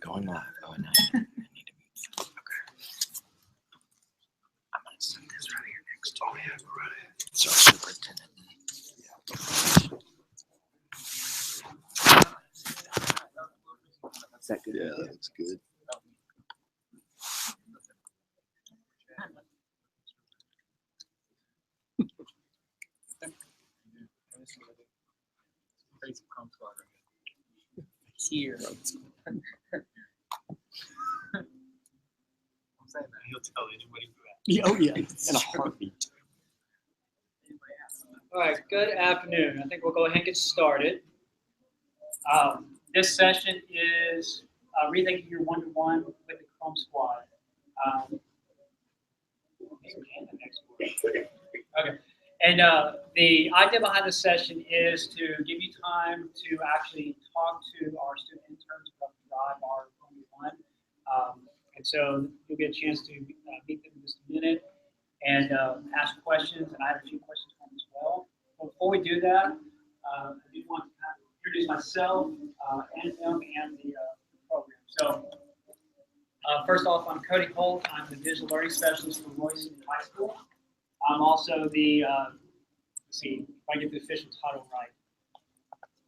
Going live. I need to mute some. Okay. I'm going to set this right here next to me. Oh, yeah, right. So, superintendent. Is that good? Yeah, that looks good. Here. I'm saying that he'll tell anybody who asks. Oh, yeah. In a heartbeat. All right, good afternoon. I think we'll go ahead and get started. This session is rethinking your one-to-one with the Chrome Squad. Okay, and the idea behind this session is to give you time to actually talk to our student interns about the drive our one-to-one. And so you'll get a chance to meet them in just a minute and ask questions, and I have a few questions for them as well. But before we do that, I do want to introduce myself and them and the program. So first off, I'm Cody Holt. I'm the digital learning specialist for Royce High School. I'm also the, let's see if I get the official title right,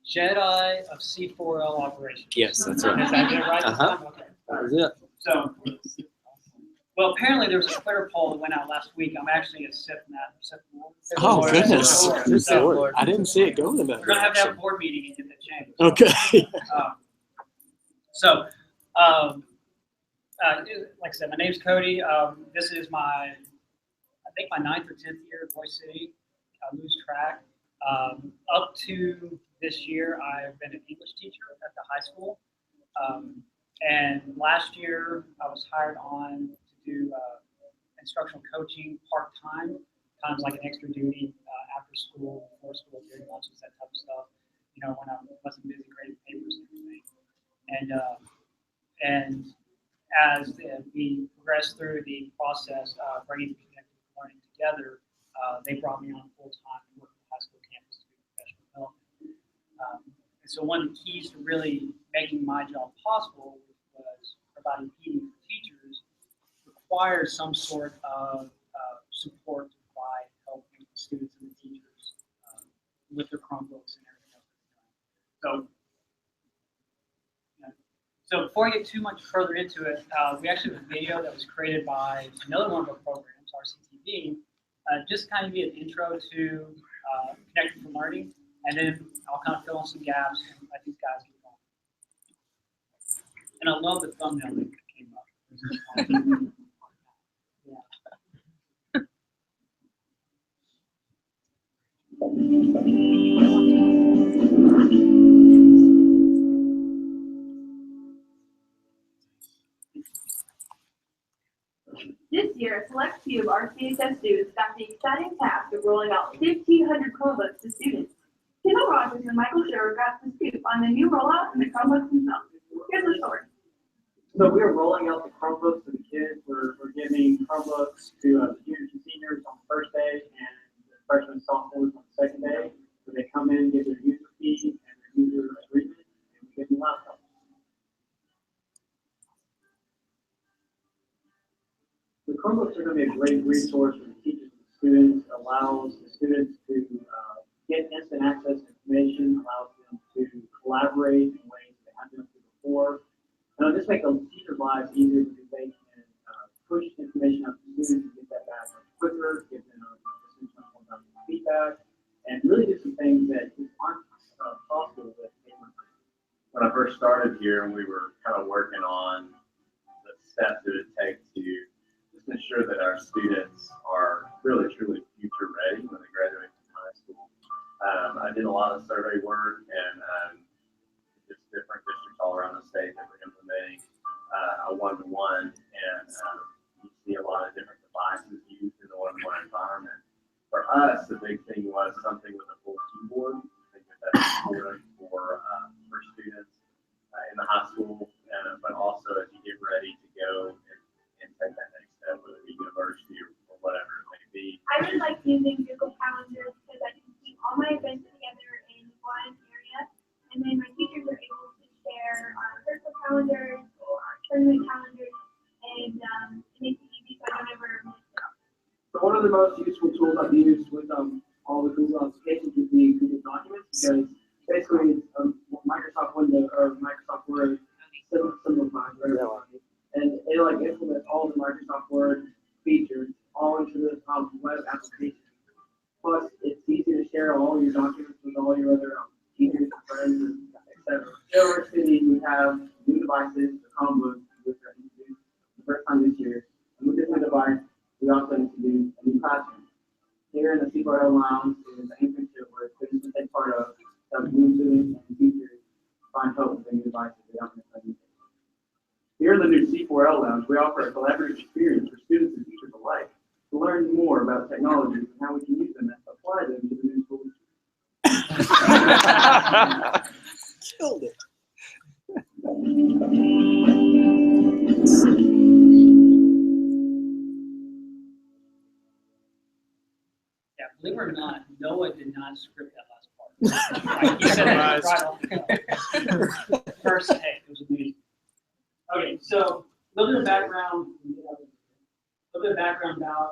Jedi of C4L operations. Yes, that's right. Is that right? Uh-huh. Okay. That was it. So, well, apparently there was a Twitter poll that went out last week. I'm actually a Sith Master. Oh, goodness. Good So, Lord. I didn't see it going in that we're going to have to have a direction. board meeting and get that changed. Okay. Like I said, my name's Cody. This is I think my 9th or 10th year at Royce City. I lose track. Up to this year, I've been an English teacher at the high school. And last year, I was hired on to do instructional coaching part-time, kind of like an extra duty after school, before school, during lunches, that type of stuff, you know, when I wasn't busy grading papers and everything. And as we progressed through the process of bringing connected learning together, they brought me on full-time to work at the high school campus to do professional development. And so one of the keys to really making my job possible was providing PD for teachers required some sort of support to provide help to the students and the teachers with their Chromebooks and everything else. So before I get too much further into it, we actually have a video that was created by another one of our programs, RCTV, just kind of give an intro to Connected for Learning, and then I'll kind of fill in some gaps and let these guys get going. And I love the thumbnail that came up. This year, a select few of our CHS students got the exciting task of rolling out 1,500 Chromebooks to students. Kendall Rogers and Michael Sherwood got the scoop on the new rollout and the Chromebooks themselves. Here's the story. So we are rolling out the Chromebooks to the kids. We're giving Chromebooks to the juniors and seniors on the first day and the freshmen and sophomores on the second day. So they come in, get their user fee and their user agreement, and we give them laptops. The Chromebooks are going to be a great resource for the teachers and the students. It allows the students to get instant access to information, allows them to collaborate in ways they haven't done before. And it'll just make the teachers' lives easier because they can push information out to students and get that back quicker, give them more about feedback, and really do some things that just aren't possible with paper. When I first started here, we were kind of working on the steps that it takes to just ensure that our students are really, truly future ready when they graduate from high school. I did a lot of survey work and just different districts all around the state that were implementing a one-to-one, and you see a lot of different devices used in the one-to-one environment. For us, the big thing was something with a full keyboard. I think that's important for students in the high school, but also as you get ready to go and take that next step, whether it be university or whatever it may be. I really like using Google Calendar because I can keep all my events together in one area, and then my teachers are able to share personal calendars or friendly calendar, and it makes it easy so I don't ever miss it. So one of the most useful tools I've used with all the Google applications would be Google Documents, because basically it's Microsoft Windows or Microsoft Word simplified, and it like implements all the Microsoft Word features all into the web application. Plus, it's easy to share all your documents with all your other teachers and friends, and etc. At our city, we have new devices, the Chromebook, which are introduced the first time this year. And with this new device, we also introduced a new classroom. Here in the C4L Lounge is an internship where students can take part of, that new students and teachers find help with the new devices they don't necessarily use. Here in the new C4L Lounge, we offer a collaborative experience for students and teachers alike to learn more about technology and how we can use them and apply them to the new school. Killed it. Yeah, believe it or not, Noah did not script that last part. Like, he said that right on. First take, it was amazing. Okay, so a little bit of background, about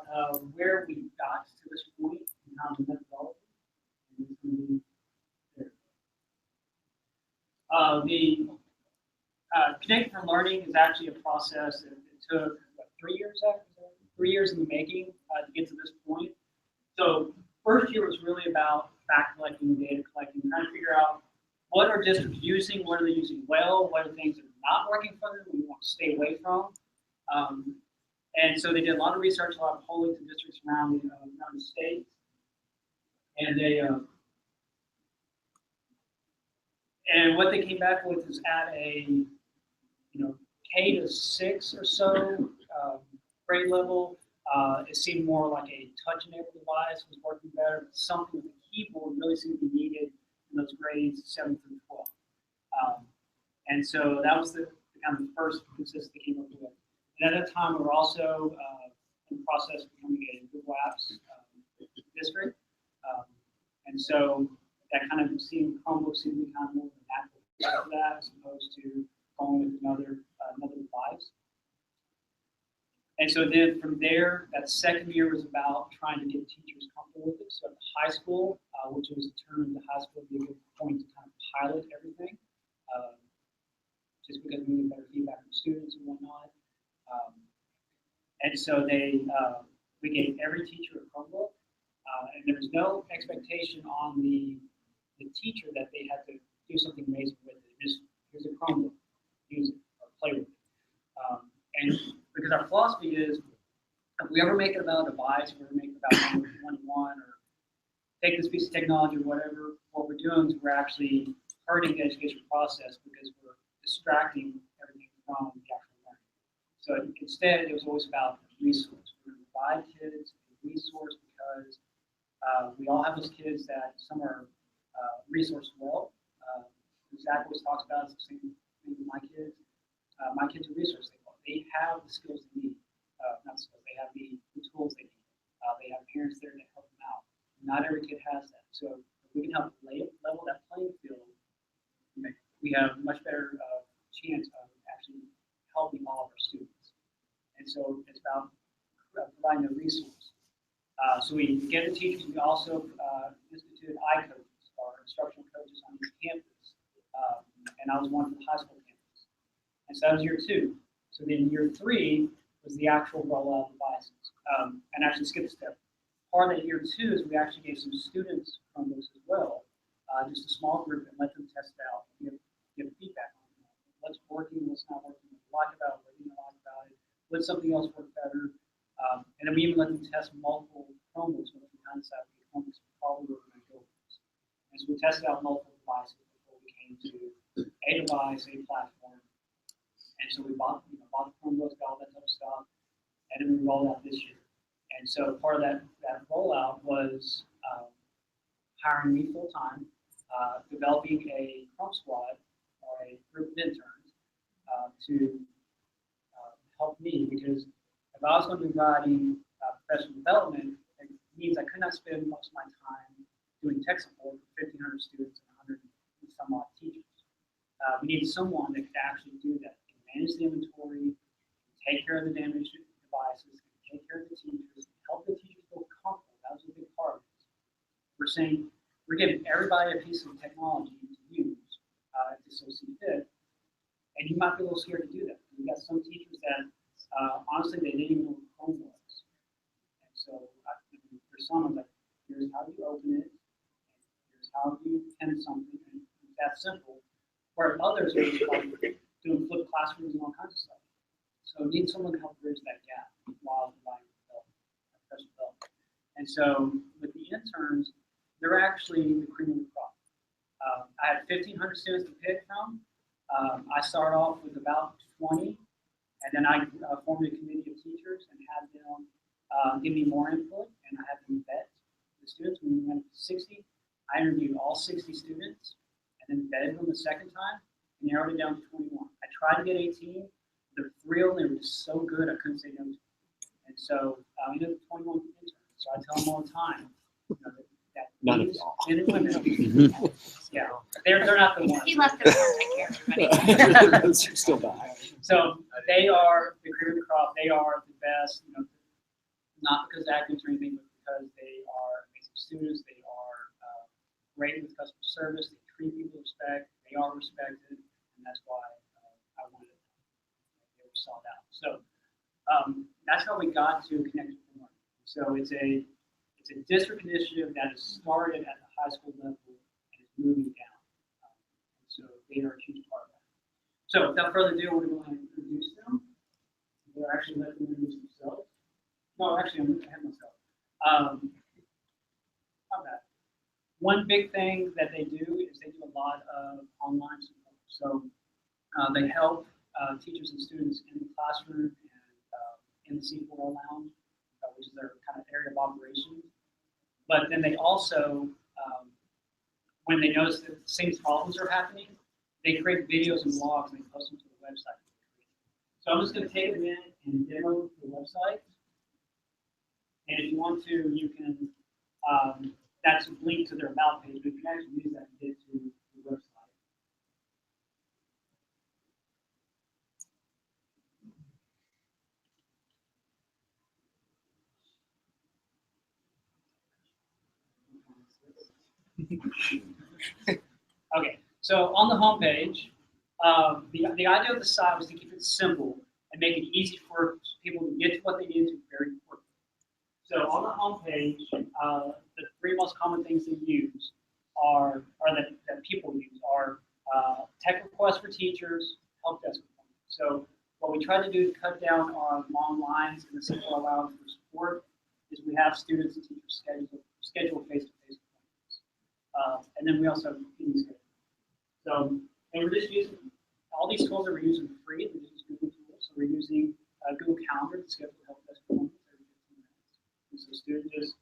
where we got to this point and how the methodology. The Connect for Learning is actually a process that it took what, 3 years. 3 years in the making to get to this point. So first year was really about fact collecting, data collecting, trying to figure out what are districts using, what are they using well, what are things that are not working for them, we want to stay away from. And so they did a lot of research, a lot of polling to districts around the state, and they and what they came back with is at a K to 6 or so grade level. It seemed more like a touch-enabled device was working better. Something with the keyboard really seemed to be needed in those grades 7 through 12. And so that was the kind of the first consensus they came up with. And at that time, we were also in the process of becoming a Google Apps district. And so that kind of seemed, Chromebook seemed to be kind of more of a natural fit for that as opposed to going with another device. And so then from there, that second year was about trying to get teachers comfortable with it. So at the high school, which was determined the high school would be a good point to kind of pilot everything, just because we needed better feedback from students and whatnot. And so we gave every teacher a Chromebook, and there was no expectation on the teacher that they had to do something amazing with it. Just here's a Chromebook, use it or play with it. And because our philosophy is, if we ever make it about a device, if we ever make it about one-on-one, or take this piece of technology or whatever, what we're doing is we're actually hurting the education process because we're distracting everything from the actual learning. So instead, it was always about resource. We're going to provide kids a resource because we all have those kids that some are resourced well. Zach always talks about it's the same thing with my kids. My kids are resourced well. They have the skills they need. Not skills, they have the tools they need. They have parents there to help them out. Not every kid has that. So if we can help level that playing field, we have a much better chance of actually helping all of our students. And so it's about providing a resource. So we get the teachers. We also instituted iCoaches, or instructional coaches on each campus. And I was one for the high school campus. And so that was year 2. So then year 3 was the actual rollout of devices. And actually skip a step. Part of that year 2 is we actually gave some students Chromebooks as well, just a small group, and let them test it out, give feedback on it. What's working, what's not working, what you like about it, what you don't like about it, would something else work better? And then we even let them test multiple Chromebooks, which we kind of decided the Chromebooks probably were going to go with us. And so we tested out multiple devices before we came to a device, a platform. And so we bought the Chromebooks, got all that type of stuff, and then we rolled out this year. And so part of that rollout was hiring me full time, developing a Chrome squad or a group of interns to help me, because if I was going to be providing professional development, it means I could not spend most of my time doing tech support for 1,500 students and 100 and some odd teachers. We needed someone that could actually do that, manage the inventory, care of the damaged devices, take care of the teachers, help the teachers feel comfortable. That was a big part of it. We're saying we're giving everybody a piece of technology to use to so see fit. And you might be a little scared to do that. We got some teachers that honestly they didn't even know what Chrome was. And so for some, I'm like, here's how you open it, here's how you pin something, and it's that simple. Where others are just like doing flipped classrooms and all kinds of stuff. So need someone to help bridge that gap while providing professional development. And so with the interns, they're actually the cream of the crop. I had 1,500 students to pick from. I started off with about 20, and then I formed a committee of teachers and had them give me more input, and I had them vet the students. When we went to 60, I interviewed all 60 students, and then vetted them the second time, and narrowed it down to 21. I tried to get 18. The 3 of them were just so good, I couldn't say no to them. And so we did 21 interns. So I tell them all the time, you know, that None of these y'all. men and women, yeah, they're not the ones. He left us to take care of everybody. Still back. So they are the cream of the crop. They are the best, you know, not because of academics or anything, but because they are amazing students. They are great with customer service. They treat people with respect. They are respected, and that's why I wanted them. They were sought out. So that's how we got to Connected for Learning. So it's a district initiative that has started at the high school level and is moving down. So they are a huge part of that. So without further ado, we're going to introduce them. We'll actually let them introduce themselves. No, actually, I'm going to have myself. How bad? One big thing that they do is they do a lot of online support. So they help teachers and students in the classroom and in the C4 lounge, which is their kind of area of operations. But then they also, when they notice that the same problems are happening, they create videos and blogs and they post them to the website. So I'm just going to take a minute and demo the website. And if you want to, you can, that's a link to their About page, but you can actually use that to get to the website. Okay, so on the home page, the idea of the site was to keep it simple and make it easy for people to get to what they need to very quickly. So on the home page, the 3 most common things they use that people use are tech requests for teachers, help desk appointments. So what we try to do to cut down on long lines in the central allowance for support is we have students and teachers schedule face-to-face appointments. And then we also have meeting scheduling. So, and we're just using, all these tools that we're using are free. We're just using Google tools. So we're using Google Calendar to schedule help desk appointments every 15 minutes. And so the student just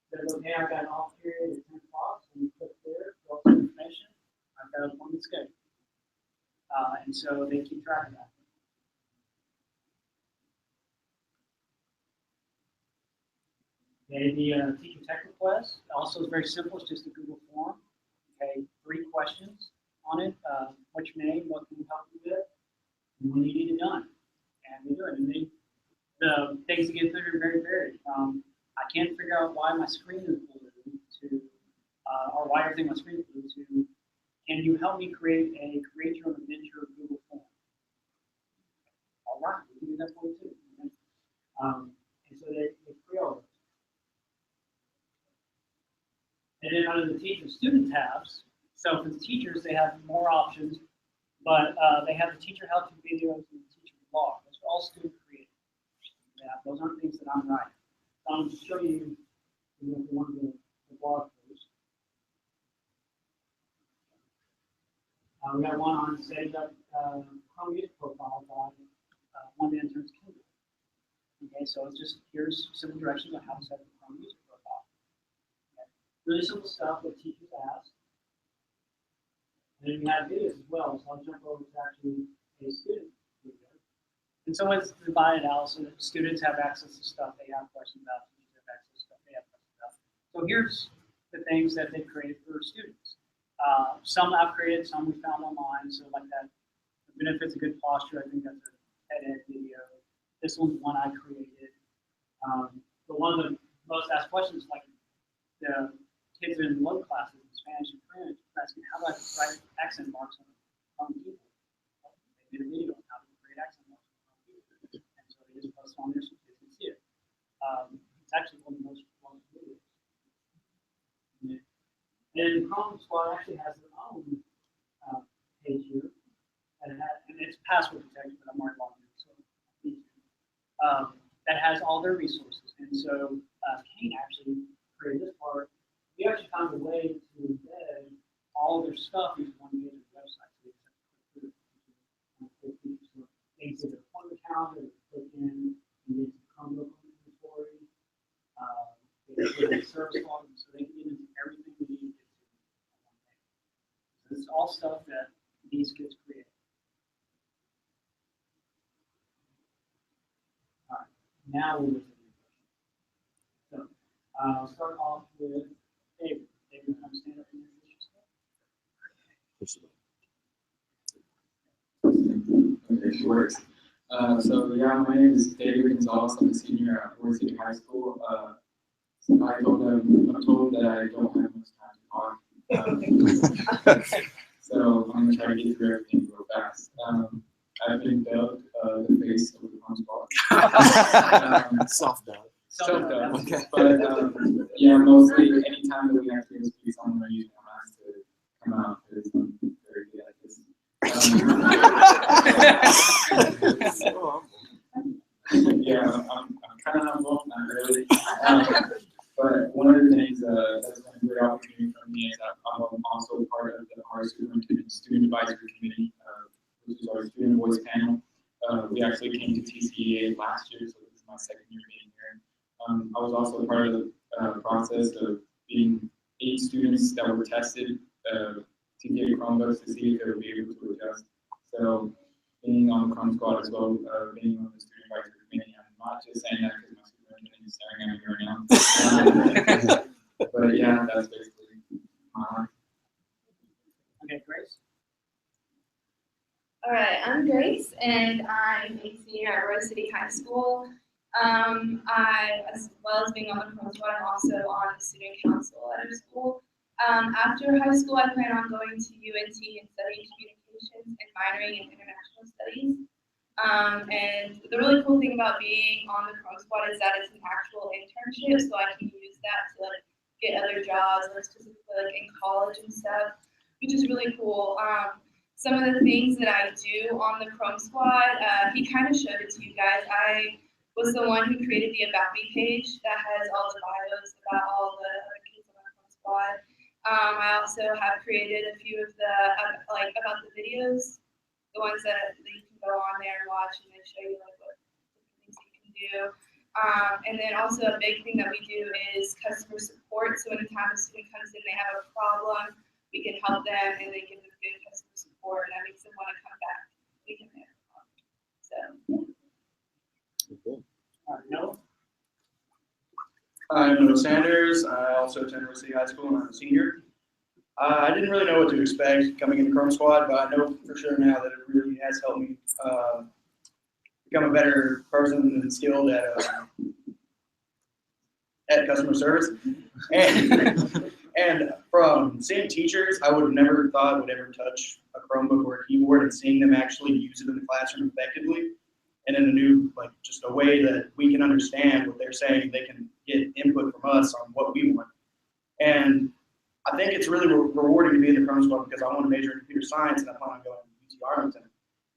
says, okay, I've got an off period at 10 o'clock. So we click there, fill out some information. I've got an appointment scheduled. And so they keep track of that. Okay, the teacher tech request also is very simple. It's just a Google form. Okay, 3 questions on it. What's your name? What can we help you with? And when you need it done. And we do it. And the things that get through are very varied. I can't figure out why my screen is blue to, or why everything on my screen is blue to, can you help me create your own adventure Google form? All right, we can do that for you too. Okay? And so they create all of it. And then under the teacher student tabs, so for the teachers, they have more options, but they have the teacher how-to videos and the teacher blog. Those are all student created. Yeah, those aren't things that I'm writing. So I'm going to show you one of the blog posts. We got one on setting up Chrome user profile by one of the interns, Kendall. Okay, so it's just here's simple directions on how to set up a Chrome user profile. Okay. Really simple stuff that teachers ask. And then we have videos as well, so I'll jump over to actually a student video. And so it's divided out so that students have access to stuff they have questions about, teachers have access to stuff they have questions about. So here's the things that they've created for students. Some I've created, some we found online, so like that, the benefits of good posture, I think that's a TED-Ed video. This one's one I created. But one of the most asked questions, like the kids in one classes in Spanish and French, asking how do I write accent marks on people? They did a video on how to create accent marks on people, and so they just post on there so kids can see it. It's actually one of the most fun videos. And Chrome Squad actually has their own page here, and it's password protected, but I'm already logged in, so that has all their resources. And so Kane actually created this part. We actually found a way to embed all their stuff into one major website. So they can their appointment calendar, they click in, and get to Chromebook inventory, they get the service log, so they can get into everything we need to get to on one page. So this is all stuff that these kids create. All right, now we'll look at the questions. So I'll start off with David. David, come stand up and introduce yourself. Okay, sure. So yeah, my name is David Gonzalez. I'm a senior at Warren City High School. I'm told that I don't have much time to talk. So I'm gonna try to get through everything real fast. I've been dubbed the face of the Chrome Squad. Soft dog. Self-dub. Okay. But yeah, mostly anytime that we have to speak someone, I usually I'm asked to come out because I'm very good at this. Yeah, I'm kind of humble, not really. But one of the things that's been a great opportunity for me is that I'm also part of our Superintendent Student Advisory Committee, which is our student voice panel. We actually came to TCEA last year, so this is my second year being here. I was also part of the process of being 8 students that were tested to get Chromebooks to see if they would be able to adjust. So being on the Chrome Squad as well, being on the student advisory committee, I'm not just saying that because my superintendent is staring at me right now. But yeah, that's basically my life. Okay, Grace. All right, I'm Grace, and I'm a senior at Rose City High School. I, as well as being on the Chrome Squad, I'm also on the student council at our school. After high school, I plan on going to UNT and studying communications and minoring in international studies. And the really cool thing about being on the Chrome Squad is that it's an actual internship, so I can use that to like get other jobs, like specifically like in college and stuff, which is really cool. Some of the things that I do on the Chrome Squad, he kind of showed it to you guys. I was the one who created the About Me page that has all the bios about all the other kids on the Chrome Squad. I also have created a few of the like about the videos, the ones that you can go on there and watch, and they show you like what things you can do. And then also a big thing that we do is customer support. So anytime a student comes in, they have a problem, we can help them and they give them good customer support, and that makes them want to come back. We can make them. So. All right, Noah. I'm Noah Sanders. I also attend Rose City High School, and I'm a senior. I didn't really know what to expect coming into Chrome Squad, but I know for sure now that it really has helped me become a better person and skilled at customer service. And from seeing teachers, I would have never thought would ever touch a Chromebook or a keyboard, and seeing them actually use it in the classroom effectively and in a new, like just a way that we can understand what they're saying, they can get input from us on what we want. And I think it's really rewarding to be in the Chrome Squad because I want to major in computer science and I plan on going to UT Arlington.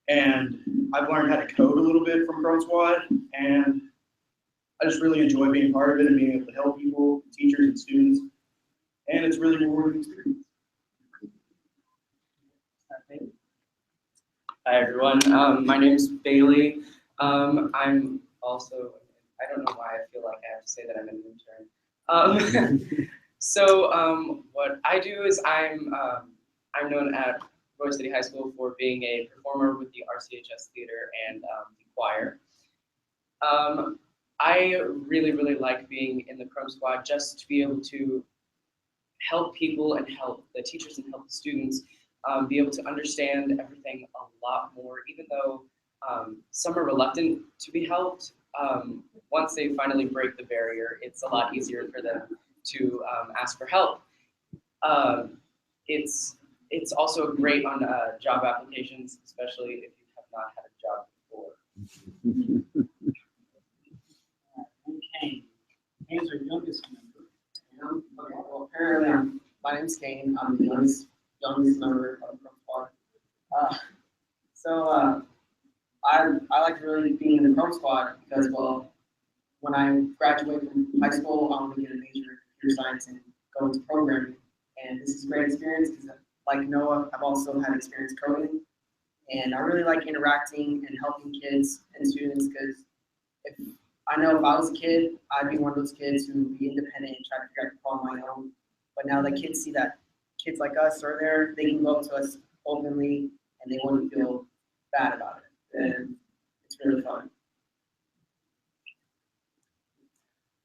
And I've learned how to code a little bit from Chrome Squad, and I just really enjoy being part of it and being able to help people, teachers and students. And it's really a rewarding experience. Hi everyone, my name is Bailey. I'm also, I don't know why I feel like I have to say that I'm an intern. So what I do is I'm known at Rose City High School for being a performer with the RCHS Theater and the choir. I really like being in the Chrome Squad just to be able to help people and help the teachers and help the students be able to understand everything a lot more, even though some are reluctant to be helped. Once they finally break the barrier, it's a lot easier for them to ask for help. It's also great on job applications, especially if you have not had a job before. And Kane. Kane's our youngest member. Okay, well, apparently, my name's Kane. I'm the youngest member of the Chrome Squad. I like really being in the Chrome Squad because, well, when I graduate from high school, I want to get a major in computer science and go into programming. And this is a great experience because, like Noah, I've also had experience coding. And I really like interacting and helping kids and students because I know if I was a kid, I'd be one of those kids who would be independent and try to figure out the problem on my own. But now that kids see that kids like us are there, they can go up to us openly and they won't feel bad about it. And it's really fun.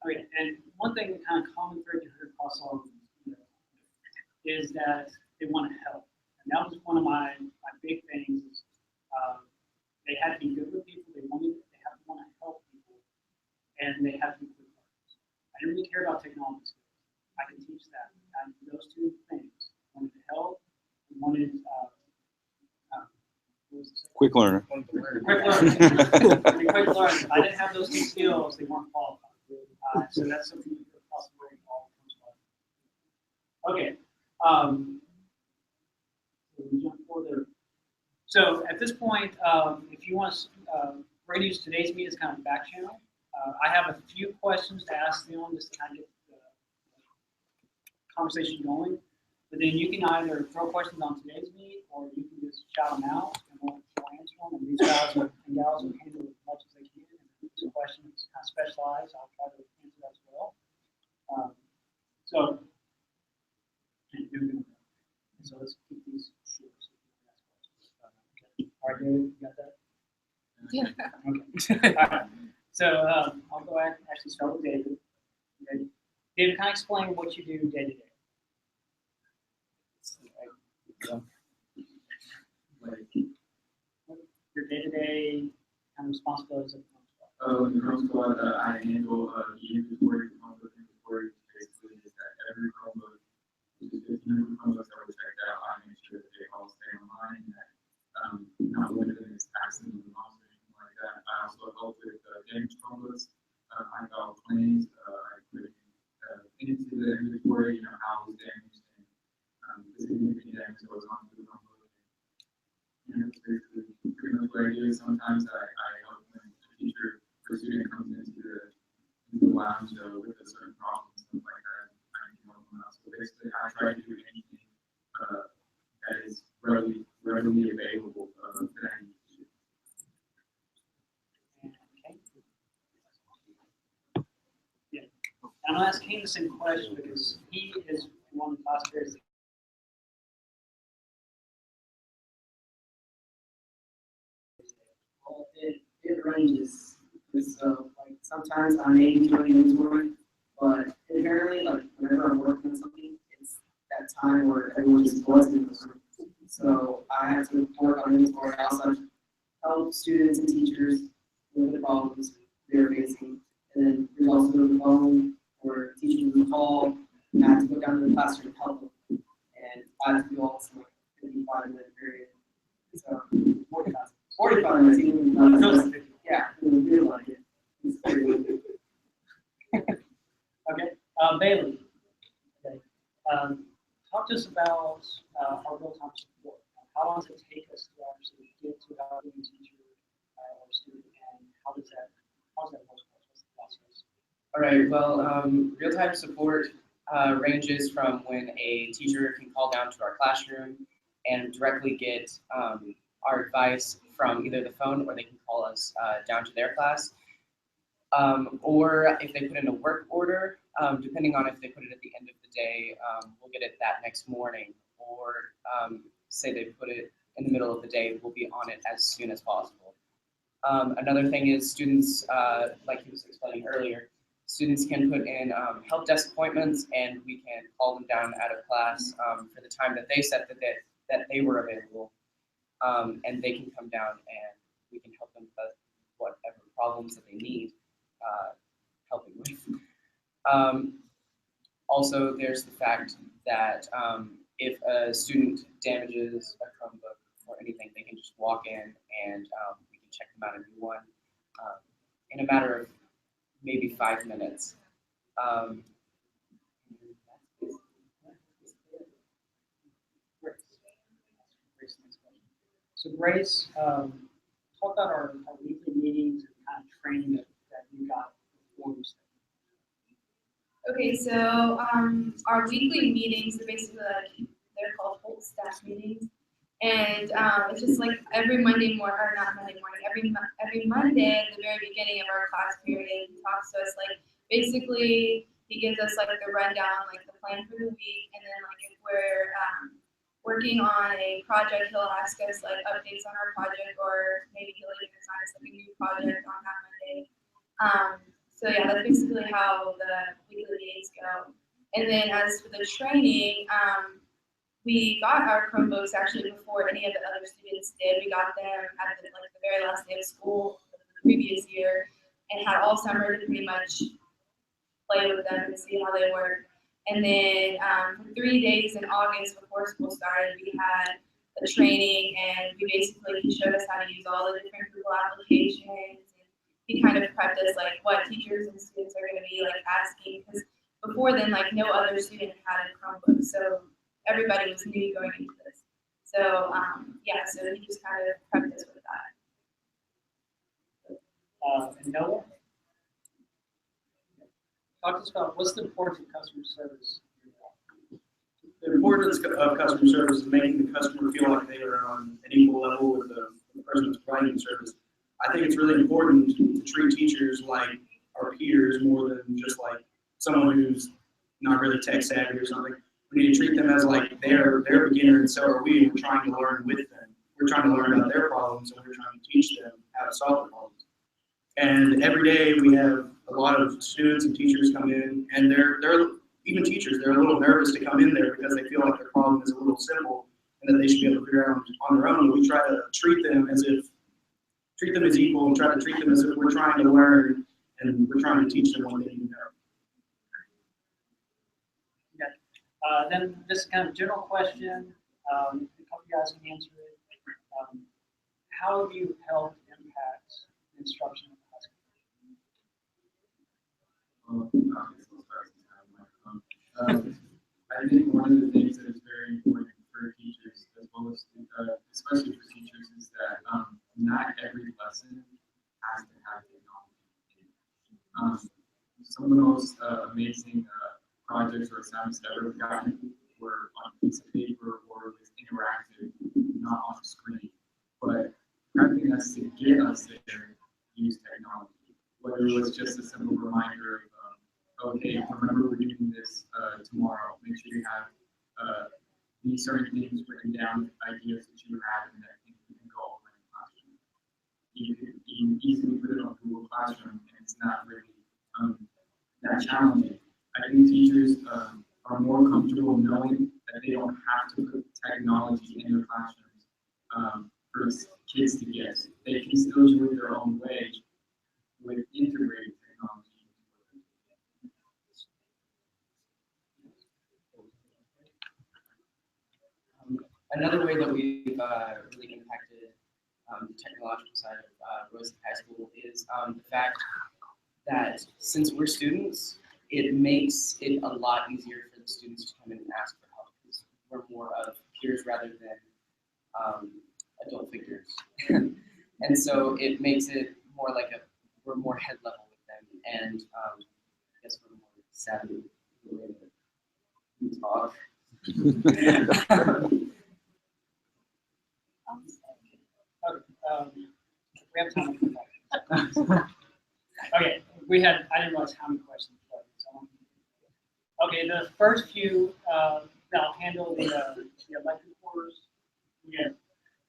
Okay, and one thing, kind of common thread you heard across all of them, is that they want to help. And that was one of my big things. Is, they had to be good with people. They have to want to help people, and they have to be quick learners. I didn't really care about technology skills. I could teach that. I did those two things. I wanted to help. I wanted what was the second? Quick learner. Quick learner. Quick learner. If I didn't have those two skills, they weren't qualified. So that's something you could possibly all comes by. Okay. So we jump forward. So at this point, if you want to, we're going to use today's meet as kind of back channel. I have a few questions to ask them just to kind of get the conversation going. But then you can either throw questions on today's meet, or you can just shout them out, and we'll answer them. And these guys and gals will handle as much as they can. And if there's a question that's kind of specialized, I'll try to answer that as well. So let's keep these short. All right, David, you got that? Yeah. Okay. All right. So I'll go ahead and actually start with David. Ready? David, kind of explain what you do day to day. Your day to day kind of responsibilities. In the Chrome Squad, I handle the inventory, Chromebook inventory. Basically, is that every Chromebook, which is 1,500 Chromebooks that were checked out, I make sure that they all stay online and that not one of them is accidentally lost or anything like that. I also help with damaged Chromebooks. I got claims. I put into the inventory, how it was damaged and the significant damage that was on the Chromebook. That's basically pretty much what I do. Sometimes I help when a teacher or student comes into the lounge with a certain problem, stuff like that. I can help them out. So basically, I try to do anything that is readily available that I need to do. Okay. Yeah. I'm gonna ask Kane the same question because he is one of the class players. Well, it ranges. So, like, sometimes I may be doing inventory, but inherently, like, whenever I'm working on something, it's that time where everyone's just buzzing in the room. So I have to work on inventory. I also help students and teachers with the problems they're facing. And then there's also the phone where teachers will call, and I have to go down to the classroom and help them. And I have to do all this in like 55-minute period. So 45 minutes, even yeah, we feel like it. It's pretty. Okay. Bailey. Okay. Talk to us about our real-time support. How long does it take us to actually get to evaluating a teacher or student, and how does that work? What's the process? All right, well, real-time support ranges from when a teacher can call down to our classroom and directly get our advice from either the phone, or they can call us down to their class. Or if they put in a work order, depending on if they put it at the end of the day, we'll get it that next morning. Or say they put it in the middle of the day, we'll be on it as soon as possible. Another thing is students, like he was explaining earlier, students can put in help desk appointments, and we can call them down out of class for the time that they set that they were available, and they can come down and we can help them with whatever problems that they need helping with. Also, there's the fact that if a student damages a Chromebook or anything, they can just walk in and we can check them out a new one in a matter of maybe 5 minutes. So Grace, talk about our weekly meetings and kind of training that you got before you started. Okay, so our weekly meetings are basically like, they're called whole staff meetings. And it's just like every Monday morning, or not Monday morning, every Monday at the very beginning of our class period, he talks to us like, basically, he gives us like the rundown, like the plan for the week, and then like if we're working on a project, he'll ask us like updates on our project, or maybe he'll even assign us like a new project on that Monday. So yeah, that's basically how the weekly meetings go. And then as for the training, we got our Chromebooks actually before any of the other students did. We got them at the very last day of school the previous year, and had all summer to pretty much play with them and see how they work. And then for 3 days in August before school started, we had a training, and he showed us how to use all the different Google applications. And he kind of prepped us like what teachers and students are going to be like asking, because before then, like no other student had a Chromebook, so everybody was new going into this. So yeah, so he just kind of prepped us with that. And Noah? Talk to us about what's the importance of customer service. The importance of customer service is making the customer feel like they are on an equal level with the person that's providing the service. I think it's really important to treat teachers like our peers more than just like someone who's not really tech savvy or something. We need to treat them as like they're a beginner, and so are we. We're trying to learn with them. We're trying to learn about their problems, and we're trying to teach them how to solve the problems. And every day we have a lot of students and teachers come in, and they're even teachers, they're a little nervous to come in there because they feel like their problem is a little simple and that they should be able to figure out on their own. We try to treat them as equal, and try to treat them as if we're trying to learn and we're trying to teach them what they need to know. Then this kind of general question, a couple of you guys can answer it. How have you helped impact instruction in high school? I think one of the things that is very important for teachers, as well as especially for teachers, is that not every lesson has to have technology. Some of the most amazing projects or assignments that we've gotten were on a piece of paper or with interactive, not on a screen. But prepping us to get us there, use technology. Whether it was just a simple reminder of, okay, remember we're doing this tomorrow. Make sure you have these certain things written down, ideas that you have, and that things you can go over in the classroom. You can easily put it on Google Classroom, and it's not really that challenging. I think teachers are more comfortable knowing that they don't have to put technology in their classrooms for kids to get. They can still do it their own way with integrated technology. Another way that we've really impacted the technological side of Rosie High School is the fact that since we're students, it makes it a lot easier for the students to come in and ask for help, because we're more of peers rather than adult figures. And so it makes it more like we're more head level with them, and I guess we're more savvy in the way that we talk. We have time for questions. Okay, I didn't realize how many questions. Okay, the first few, I'll handle the electric course. Yeah,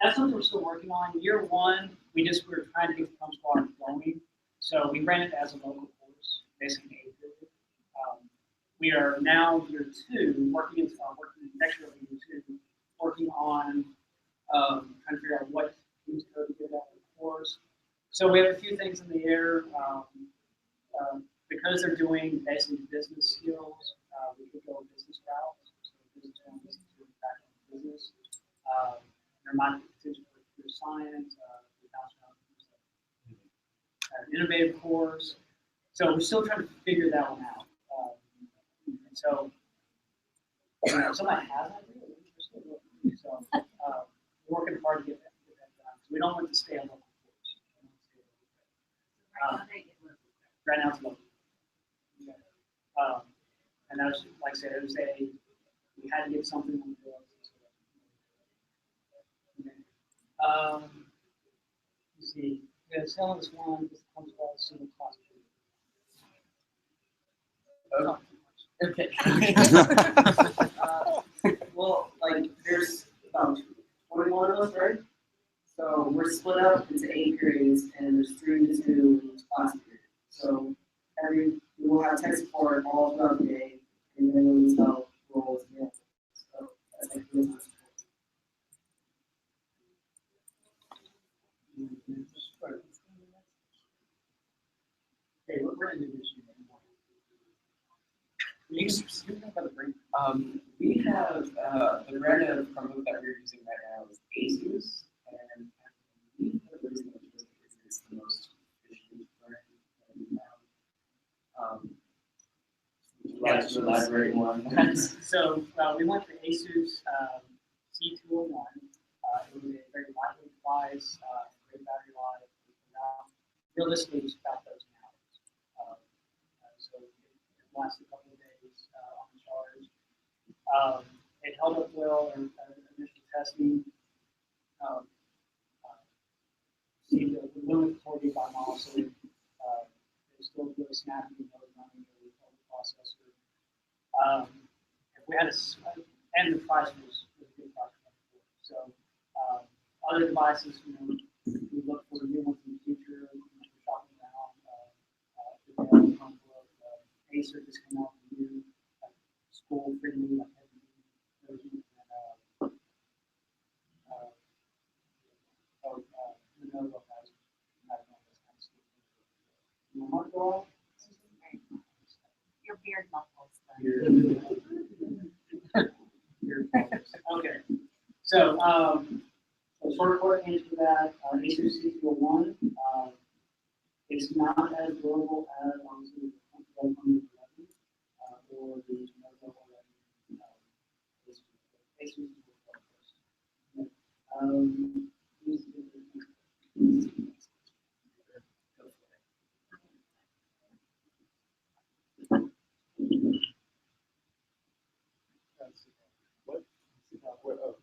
that's something we're still working on. Year one, we were trying to get the pump squad going, so we ran it as a local course, basically. We are now year two, working next year year two, working on trying to figure out what teams code to give that for. mentors. So we have a few things in the air. Because they're doing basically business skills, we could go a business route. So business one is to back in business. There might be potential for computer science, an innovative course. So we're still trying to figure that one out. And so somebody has an idea. We're still looking. So we're working hard to get that done. So we don't want to stay on local course. Right now it's local. And that was, like I said, it was we had to get something on the books. Let's see. Yeah, selling this one, this comes out as single cost. Okay. Well, like, there's about 21 of us, right? So we're split up into 8 periods, and there's 3 to 2 in each class period. So we will have tech support all throughout the day, and then we'll tell roles again. So that's like really nice. Okay, what we're going to do this year? We have the brand of Chromebook that we're using right now is Asus, and I believe the reason it's the most efficient brand that we have. Would you like to elaborate more on that? So we went for Asus C201. It was a very lightweight device, great battery life. Realistically, it's about 13 hours. So it lasted a couple of days on the charge. It held up well in initial testing. Seemed to limit 40 by mile, so it was still really snappy, running the processor. If we had and the price was a good price. So other devices, we look for new ones in the future. We're shopping around. Acer just came out with new school friendly version. Lenovo has Your beard muffles. Okay. So, short answer to that, Acer C201 is not as durable as obviously the 1111 or the Lenovo 11. Acer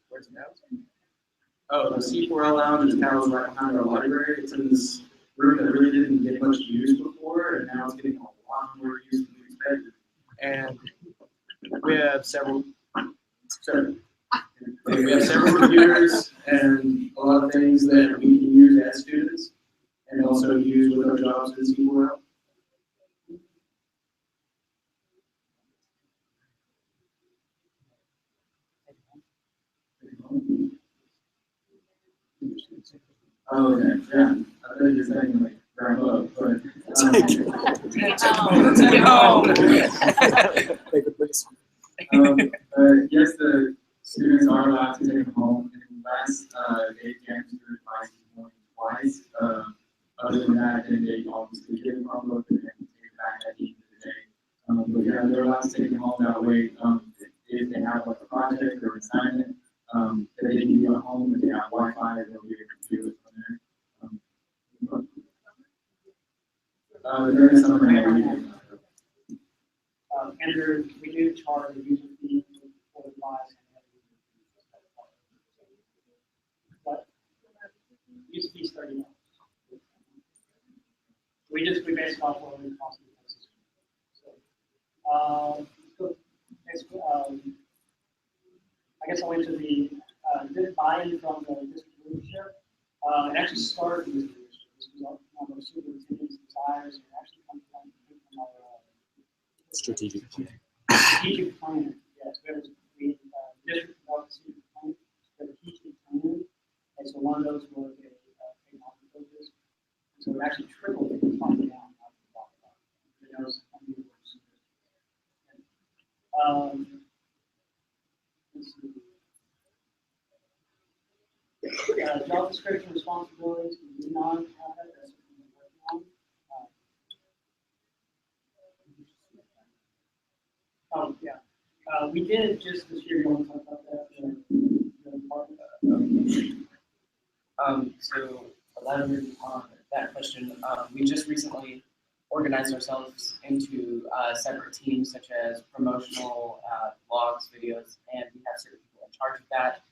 Where's it now? Oh, the C4L Lounge is now right behind our library. It's in this room that really didn't get much use before, and now it's getting a lot more use than we expected. And we have several. We have several computers and a lot of things that we can use as students and also use with our jobs in C4L. Oh, okay, yeah. I think you're saying like wrap up, but. Yes, the students are allowed to take them home. And last day camp, student advice is only twice. Other than that, then they obviously get a Chromebook and then take it back at the end of the day. But yeah, they're allowed to take them home that way. If they have like a project or assignment, that they can do at home, if they have Wi-Fi, they'll be able to do it from there. During the summer, Andrew, we do charge a user fee for the device. But user fee is $30. We based it off what we cost the devices. So, next, I guess I went to the buy-in from the district leadership. It actually started with the district leadership. This was one of the superintendent's desires, and it actually comes from our Strategic plan. strategic plan. Yes, we district developed a strategic plan, and so one of those was a technology focus. So it actually tripled it from top down. Not from bottom up. You know, some people were super- let's see. Job description responsibilities, we do not have that, that's what we're working on. Oh, yeah, we did just this year, you want to talk about that? So elaborating on that question, we just recently organized ourselves into separate teams such as promotional blogs, videos, and we have certain people in charge of that.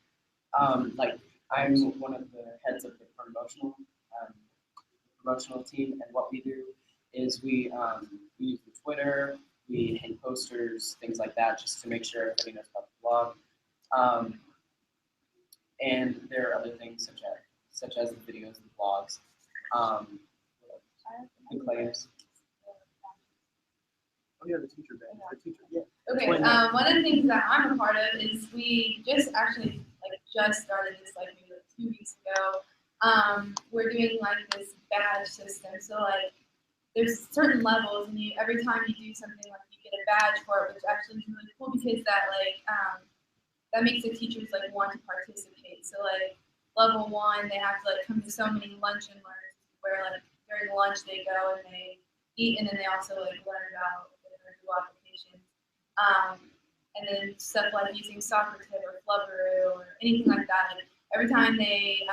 Like I'm one of the heads of the promotional team, and what we do is we use the Twitter, we hang posters, things like that, just to make sure everybody knows about the blog. And there are other things such as the videos and blogs, the claims. Oh yeah, the teacher band. The teacher. Yeah. Okay, one of the things that I'm a part of is we just actually just started this maybe 2 weeks ago. We're doing this badge system. So there's certain levels, and every time you do something you get a badge for it, which actually is really cool because that makes the teachers want to participate. So level 1, they have to come to so many lunch and learns where during lunch they go and they eat, and then they also learn about Google applications. And then stuff like using Socrative or Flubberoo or anything like that. Every time they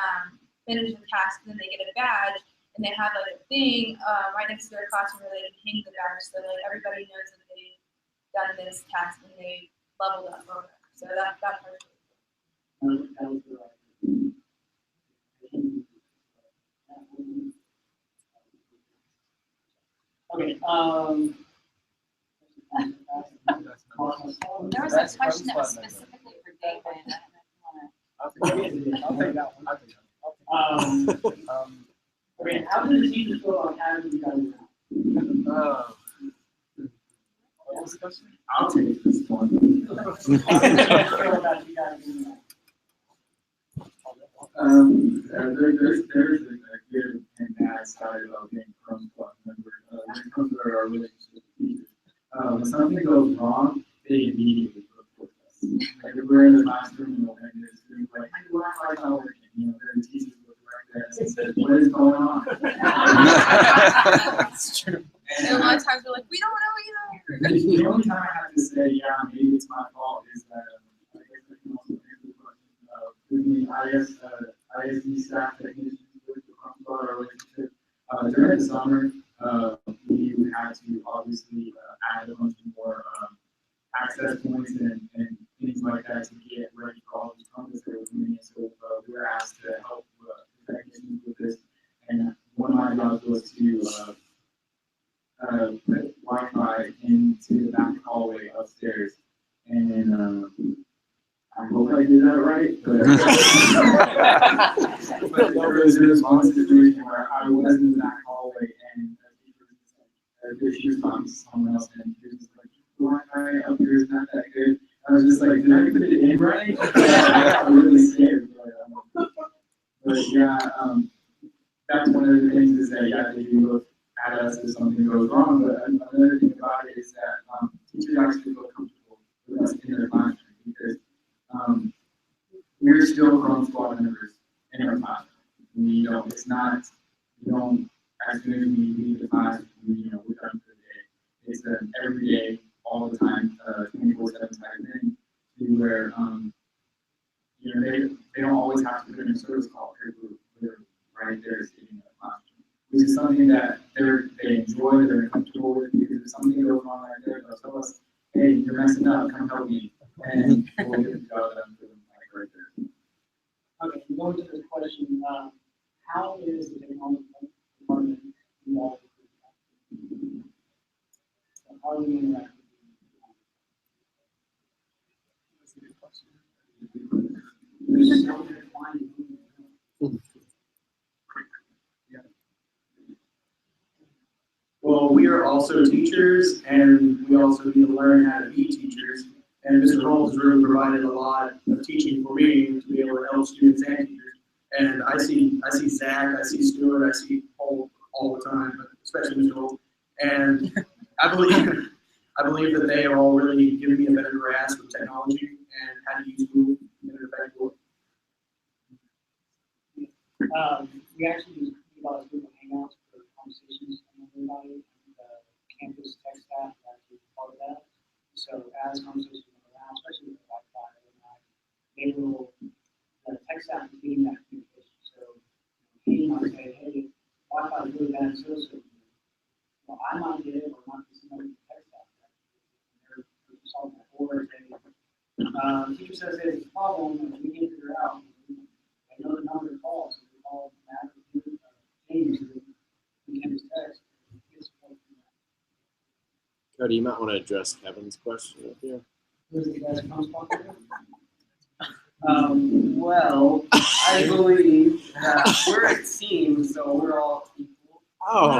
finish a task, then they get a badge, and they have a thing right next to their classroom where they can hang the badge, so everybody knows that they've done this task and they leveled up over. So that part. Okay. There was a question that was specifically for David. I don't know if you I'll take that one. Okay, how do the teachers feel about having you guys now? What was the question? I'll take this one. How do the teachers feel about you guys doing that? There's a good and bad side of being Chrome Club member. When it comes to our relationship with teachers, when something goes wrong, they immediately report us. If we're in the classroom and the student's like, "Hey, Wi-Fi not working," then the teachers look right there and say, "What is going on?" That's true. And a lot of times we're we don't know either. The only time I have to say, yeah, maybe it's my fault is that I guess I can also answer the question with the ISD staff technicians with the Chrome relationship. During the summer, we would have to obviously add a bunch more access points and things like that to get ready for all these Chromebooks that were coming in. So we were asked to help the technicians with this. And one of my jobs was to put Wi-Fi into the back hallway upstairs. And I hope I did that right, but there was one situation where I was in the back hallway and she was talking to someone else and she was just like, Wi-Fi up here is not that good. I was just like, did I put it in right? I got really scared. But yeah, that's one of the things is that, yeah, they do look at us if something goes wrong. But another thing about it is that teachers actually feel comfortable with us in their classroom because we're still Chrome Squad members in our classroom. We don't, it's not, we don't, as soon as we leave the class, we're done for the day. It's an every day, all the time, 24/7 type thing, to where, they don't always have to put in a service call. They're right there sitting in the classroom, which is something that they enjoy, they're comfortable with, because if something goes wrong right there, they'll tell us, hey, you're messing up, come help me, and we'll get the job done for them right there. Okay, going to this question, how is the technology department involved with the so how do we interact with the There's no defined. Well, we are also teachers, and we also need to learn how to be teachers. And Mr. Holmes has really provided a lot of teaching for me to be able to help students and teachers. And I see Zach, I see Stuart, I see all all the time, but especially Ms. Gold. And I believe that they are all really giving me a better grasp of technology and how to use Google in an effective way. We actually utilize Google Hangouts for conversations among everybody. The campus tech staff is actually part of that. So as conversations go around, especially with Wi-Fi, they will, the tech staff is getting that communication. So he might say, hey, Wi-Fi is really bad in social. Well, I might get it, or not be somebody in the tech staff. They're solving that. Or if teacher says there's a problem and we can't figure it out, I know the number of calls, so we call Matt or James in campus text. Cody, you might want to address Kevin's question up here. Who's the guys from Sponsor? Well, I believe that we're a team, so we're all equal. Oh,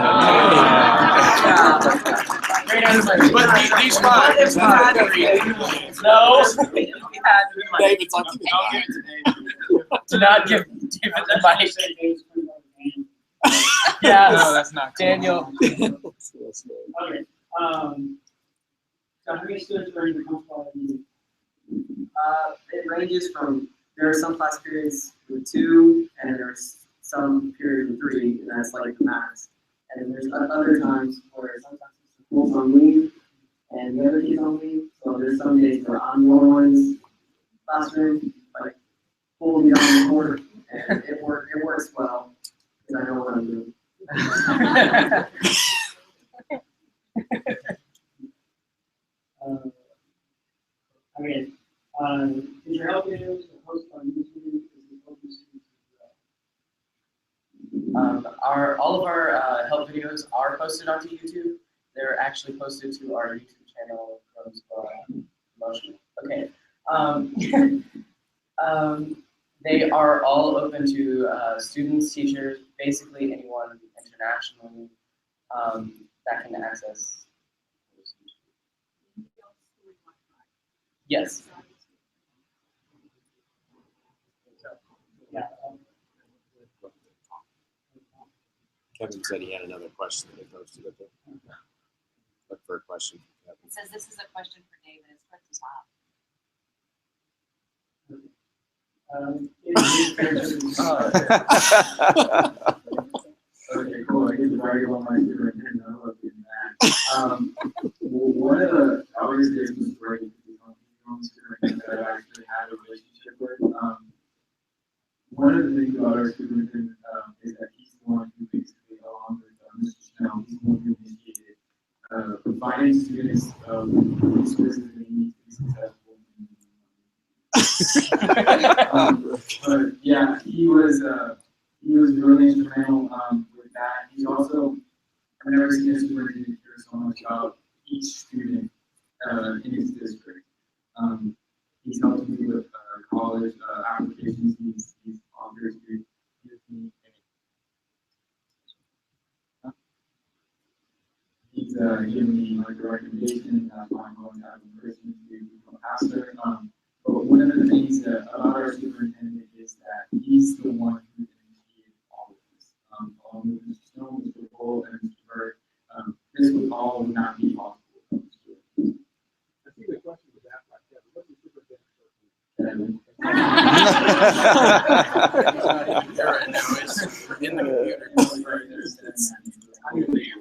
Great answer. But these five, No. David's like, Do not give David the mic. Yeah. No, that's not cool. Daniel. Okay. So how many students are in the comfortable using? It ranges from, there are some class periods with 2, and there's some period with 3, and that's like the max. And then there's other times where sometimes the school's on leave, and the other kid's on leave. So there's some days where I'm one's classroom, like pulling down the court, and it works well, because I know what I'm doing. Is your help videos posted on YouTube? Is it open to All of our help videos are posted onto YouTube. They're actually posted to our YouTube channel. Promotion. Okay. They are all open to students, teachers, basically anyone internationally that can access. Yes. Kevin said he had another question that he posted up there. Look for a question from It says this is a question for David. It's for the top. Okay, cool. I get to brag on my superintendent. I love doing that. One of the, obviously, there's this great superintendent that I actually had a relationship with. One of the things about our superintendent is that he's the one who basically, along with Mr. Snell, he's the one who initiated providing students resources they need to be successful. But yeah, he was really instrumental with that. He's also, I've never seen a superintendent care so much about each student in his district. He's helped me with college applications. He's offered to give me he's given me like a recommendation that I'm going to have a person to become a pastor. But one of the things about our superintendent is that he's the one who initiated all of this. Along with Mr. Snow, Mr. Bull, and Mr. Bird, this would all not be possible. I think the question was asked like that. What's the superintendent? In the computer.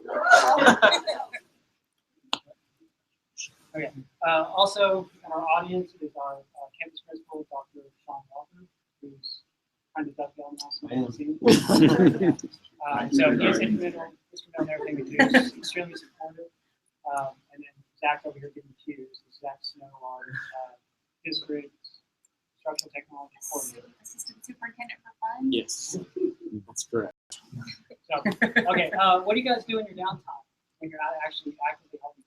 Okay. Also, in our audience is our campus principal, Dr. Sean Walker, who's kind of dovetail now. So he is instrumental in everything we do. He's extremely supportive. And then Zach over here giving cues. Zach Snow, our district instructional technology coordinator. Assistant superintendent for fun? Yes, that's correct. So, okay, what do you guys do in your downtime when you're not actually actively helping?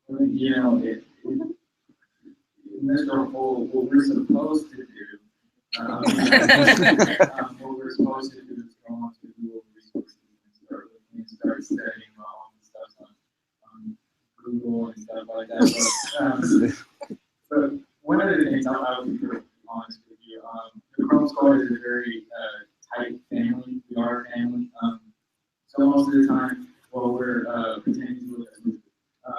You know, Mr. Bull, what we're supposed to do, what we're supposed to do is go on to Google resources and start studying all the stuff on Google and stuff like that. But one of the things I'll be honest with you, the Chrome Squad is a very tight family. So most of the time, while we're pretending to look at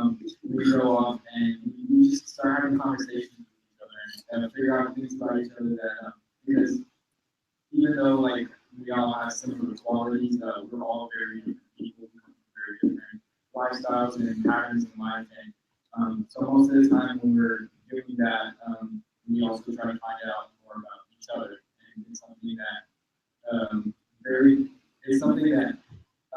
movies, we go off and we just start having conversations with each other and figure out things about each other that because even though like we all have similar qualities, we're all very different people, very different lifestyles and patterns in life. And so most of the time when we're doing that, we also try to find out more about each other. And it's something that it's something that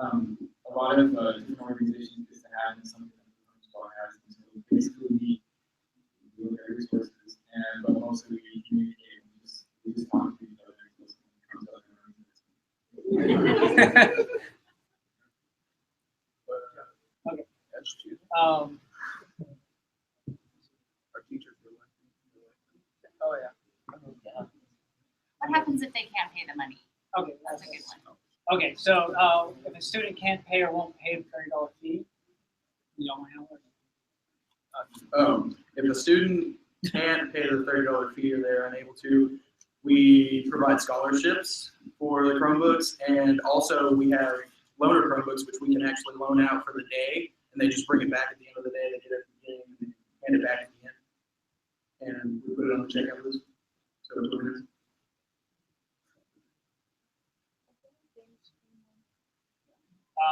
a lot of different organizations used to have, and something that the Squad has. And so basically, we look at resources, but mostly we communicate. We just talk to each other. Okay. Our teachers were like, Oh yeah. What happens if they can't pay the money? Okay, That's a good one. Okay, so if a student can't pay or won't pay the $30 fee, you don't handle it. If a student can't pay the $30 fee or they're unable to, we provide scholarships for the Chromebooks, and also we have loaner Chromebooks, which we can actually loan out for the day, and they just bring it back at the end of the day. They get it at the beginning and hand it back at the end, and we put it on the checkout list. So it's what it is.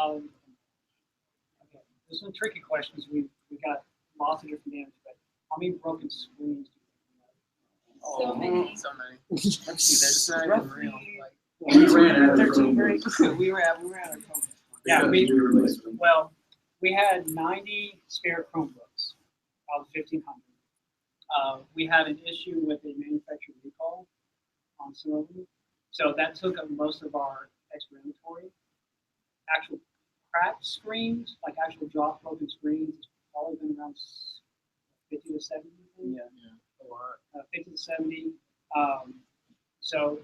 Okay, there's some tricky questions. We got lots of different answers, but how many broken screens do you think we have? So many. so many. There's not even real. Like, We ran out of 13 Chromebooks. breaks. We were at home. Yeah, Because we replaced them. Well, we had 90 spare Chromebooks out of 1,500. We had an issue with a manufacturer recall on some of them, so that took up most of our extra inventory. Actual cracked screens, like actual drop broken screens, it's probably been around 50 to 70. yeah, a lot. 50 to 70. So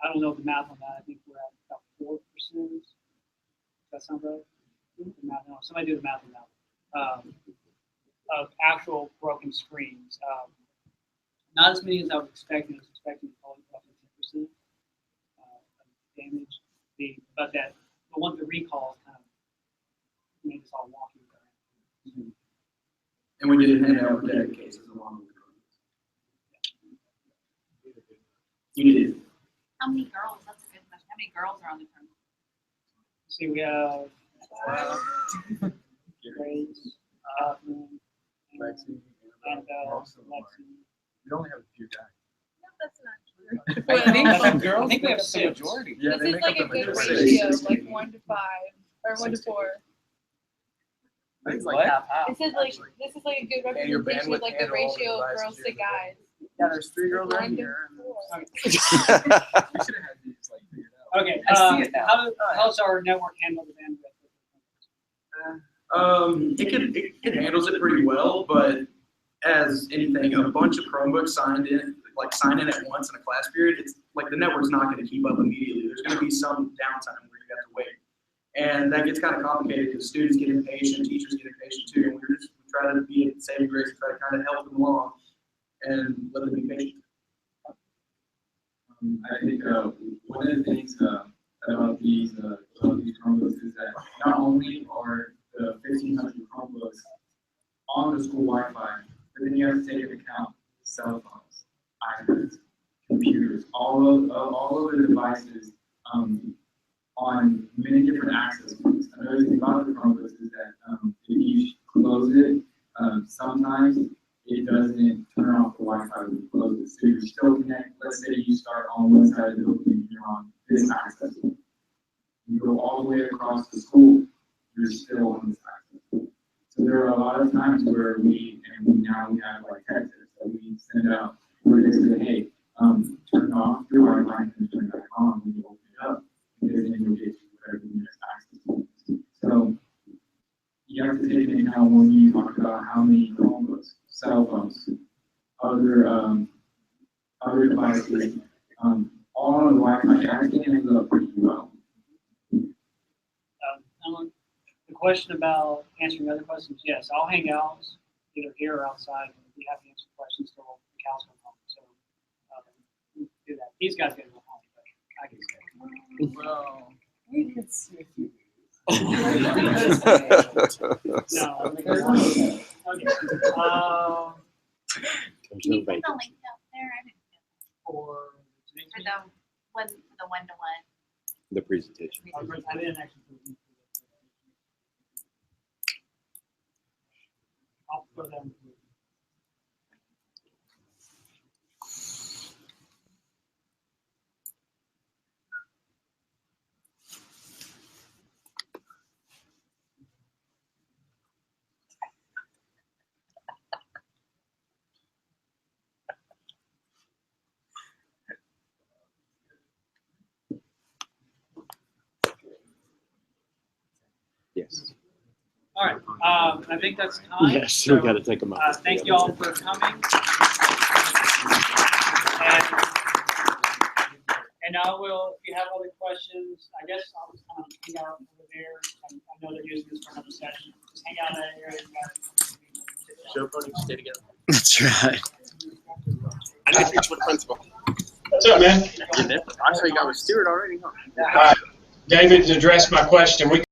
I don't know the math on that. I think we're at about 4%. Does that sound right? The math, no, somebody do the math on that. Of actual broken screens. Not as many as I was expecting. I was expecting probably roughly 10% damage. But the one the recall kind of made us all walking around. And we did hand out protective cases along with the Chromebooks. You did. How many girls? That's a good question. How many girls are on the program? See, we have Grace, Catherine, Lexi, and most of them are. Lexi. We only have a few guys. No, that's not true. I think some I think we have the 6. majority. This they is make like up a the good majority. ratio, like 1 to 5 or 1 to 4. I think it's like half. This is like a good And your representation of bandwidth like the and all the ratio of devices girls you to have guys. Yeah, there's 3 girls right 1 to here. 4. We should have had these like figured out. Okay, I see it now. how's our network handle the bandwidth? It handles it pretty well, but as anything, a bunch of Chromebooks sign in at once in a class period, it's like the network's not going to keep up immediately. There's going to be some downtime where you have to wait. And that gets kind of complicated because students get impatient, teachers get impatient too, and we try to be a saving grace and try to kind of help them along and let them be patient. I think one of the things about these Chromebooks is that not only are the 1,500 Chromebooks on the school Wi-Fi, but then you have to take into account cell phones, iPads, computers, all of the devices on many different access points. Another thing about the Chromebooks is that if you close it, sometimes it doesn't turn off the Wi-Fi when you close it. So you're still connected. Let's say you start on one side of the building and you're on this access point. You go all the way across the school, you're still on this access point. So there are a lot of times where now we have like texts that we send out where they say, hey, turn off your Wi-Fi and turn it back on when you open it up, because then you'll get to whatever the next access point is. So you have to take into account when you talk about how many Chromebooks, cell phones, other devices, all on the Wi-Fi, everything ends up pretty well. The question about answering other questions, yes, I'll hang out either here or outside and be happy to answer questions till the cows come home. So we can do that. These guys get to go home, but I can stay. Well, We could see if you. No. Okay. There's Can no you put vacancy. the link up there? I didn't get For today's for the one-to-one. The presentation. meeting? I didn't actually. put it in. I'll put them. Yes. All right, I think that's time. Yes, we got to take them up. Thank you all for coming. And I will, if you have other questions, I guess I'll just kind of hang out over there. I know they're using this for another session. Just hang out in that area. You guys. Show pony, stay together. That's right. I need to reach with principal. What's up, man? I saw you got with Stuart already, huh? David addressed my question. We